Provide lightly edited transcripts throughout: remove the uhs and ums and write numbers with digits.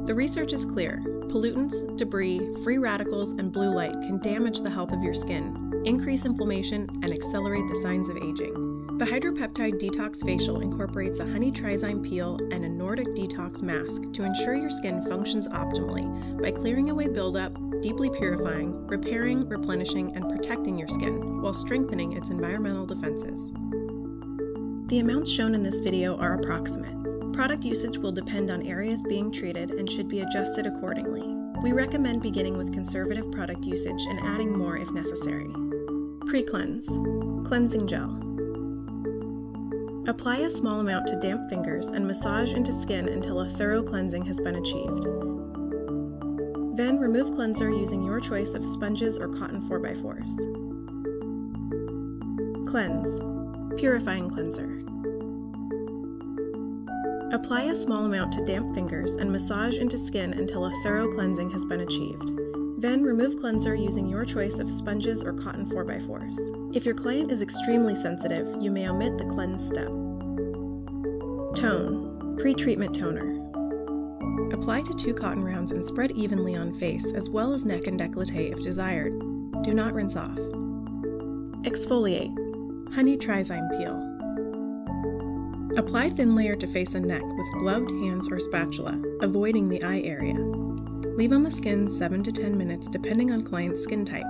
The research is clear. Pollutants, debris, free radicals, and blue light can damage the health of your skin, increase inflammation, and accelerate the signs of aging. The HydroPeptide Detox Facial incorporates a Honey Tri-Zyme Peel and a Nordic Detox Mask to ensure your skin functions optimally by clearing away buildup, deeply purifying, repairing, replenishing, and protecting your skin while strengthening its environmental defenses. The amounts shown in this video are approximate. Product usage will depend on areas being treated and should be adjusted accordingly. We recommend beginning with conservative product usage and adding more if necessary. Pre-cleanse. Cleansing gel. Apply a small amount to damp fingers and massage into skin until a thorough cleansing has been achieved. Then remove cleanser using your choice of sponges or cotton 4x4s. Cleanse. Purifying cleanser. Apply a small amount to damp fingers and massage into skin until a thorough cleansing has been achieved. Then remove cleanser using your choice of sponges or cotton 4x4s. If your client is extremely sensitive, you may omit the cleanse step. Tone. Pre-treatment toner. Apply to 2 cotton rounds and spread evenly on face as well as neck and décolleté if desired. Do not rinse off. Exfoliate. Honey Tri-Zyme Peel. Apply thin layer to face and neck with gloved hands or spatula, avoiding the eye area. Leave on the skin 7 to 10 minutes depending on client's skin type.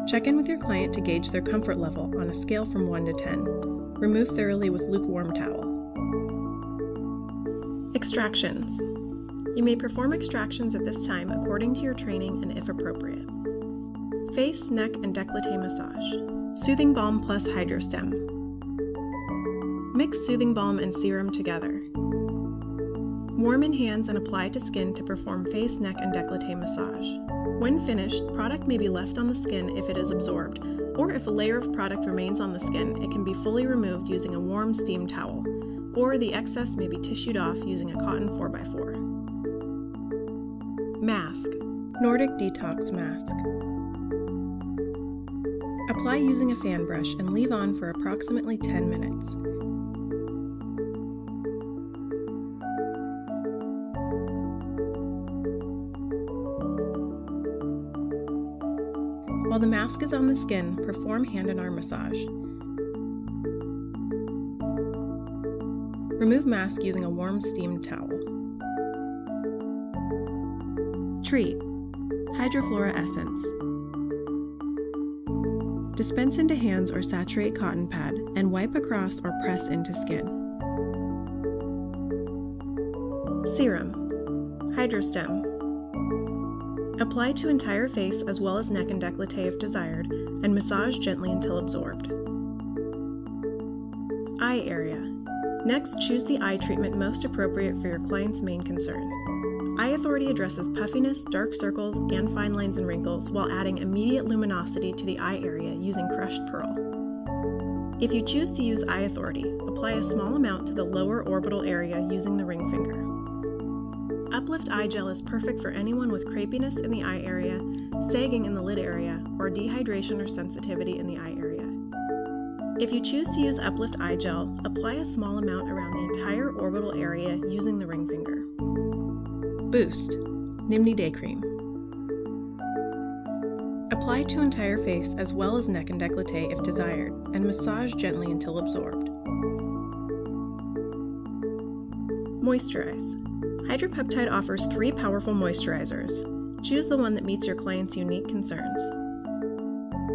Check in with your client to gauge their comfort level on a scale from 1 to 10. Remove thoroughly with lukewarm towel. Extractions. You may perform extractions at this time according to your training and if appropriate. Face, neck, and décolleté massage. Soothing balm plus HydroStem. Mix soothing balm and serum together. Warm in hands and apply to skin to perform face, neck, and décolleté massage. When finished, product may be left on the skin if it is absorbed, or if a layer of product remains on the skin, it can be fully removed using a warm steam towel, or the excess may be tissued off using a cotton 4x4. Mask. Nordic Detox Mask. Apply using a fan brush and leave on for approximately 10 minutes. While the mask is on the skin, perform hand and arm massage. Remove mask using a warm steamed towel. Treat. Hydroflora Essence. Dispense into hands or saturate cotton pad and wipe across or press into skin. Serum. HydroStem. Apply to entire face as well as neck and décolleté if desired, and massage gently until absorbed. Eye area. Next, choose the eye treatment most appropriate for your client's main concern. Eye Authority addresses puffiness, dark circles, and fine lines and wrinkles while adding immediate luminosity to the eye area using crushed pearl. If you choose to use Eye Authority, apply a small amount to the lower orbital area using the ring finger. Uplift Eye Gel is perfect for anyone with crepiness in the eye area, sagging in the lid area, or dehydration or sensitivity in the eye area. If you choose to use Uplift Eye Gel, apply a small amount around the entire orbital area using the ring finger. Boost. Nimni Day Cream. Apply to entire face as well as neck and décolleté if desired, and massage gently until absorbed. Moisturize. HydroPeptide offers 3 powerful moisturizers. Choose the one that meets your client's unique concerns.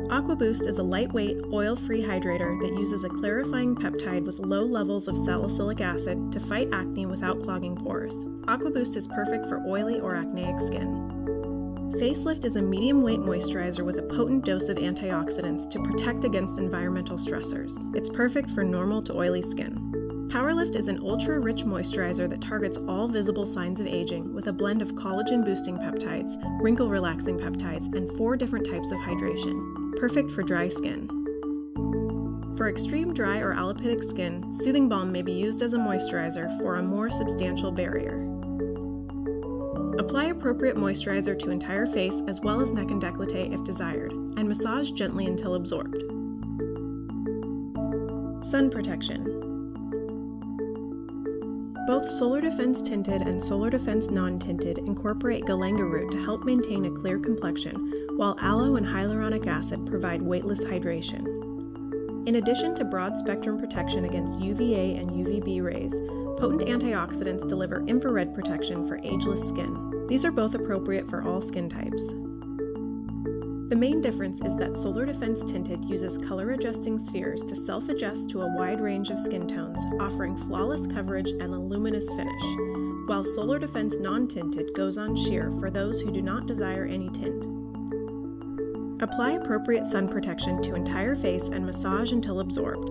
Aqua Boost is a lightweight, oil-free hydrator that uses a clarifying peptide with low levels of salicylic acid to fight acne without clogging pores. Aqua Boost is perfect for oily or acneic skin. Facelift is a medium-weight moisturizer with a potent dose of antioxidants to protect against environmental stressors. It's perfect for normal to oily skin. Powerlift is an ultra-rich moisturizer that targets all visible signs of aging with a blend of collagen-boosting peptides, wrinkle-relaxing peptides, and 4 different types of hydration. Perfect for dry skin. For extreme dry or alopecia skin, Soothing Balm may be used as a moisturizer for a more substantial barrier. Apply appropriate moisturizer to entire face as well as neck and décolleté if desired, and massage gently until absorbed. Sun protection. Both Solar Defense Tinted and Solar Defense Non-Tinted incorporate galangal root to help maintain a clear complexion, while aloe and hyaluronic acid provide weightless hydration. In addition to broad-spectrum protection against UVA and UVB rays, potent antioxidants deliver infrared protection for ageless skin. These are both appropriate for all skin types. The main difference is that Solar Defense Tinted uses color-adjusting spheres to self-adjust to a wide range of skin tones, offering flawless coverage and a luminous finish, while Solar Defense Non-Tinted goes on sheer for those who do not desire any tint. Apply appropriate sun protection to entire face and massage until absorbed.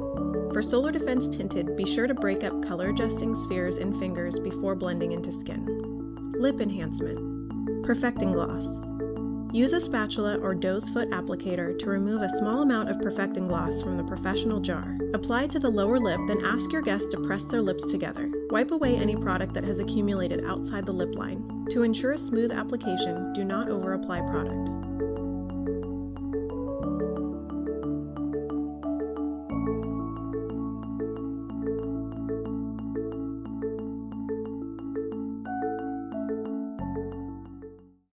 For Solar Defense Tinted, be sure to break up color-adjusting spheres in fingers before blending into skin. Lip enhancement. Perfecting gloss. Use a spatula or doe's foot applicator to remove a small amount of perfecting gloss from the professional jar. Apply to the lower lip, then ask your guest to press their lips together. Wipe away any product that has accumulated outside the lip line. To ensure a smooth application, do not over-apply product.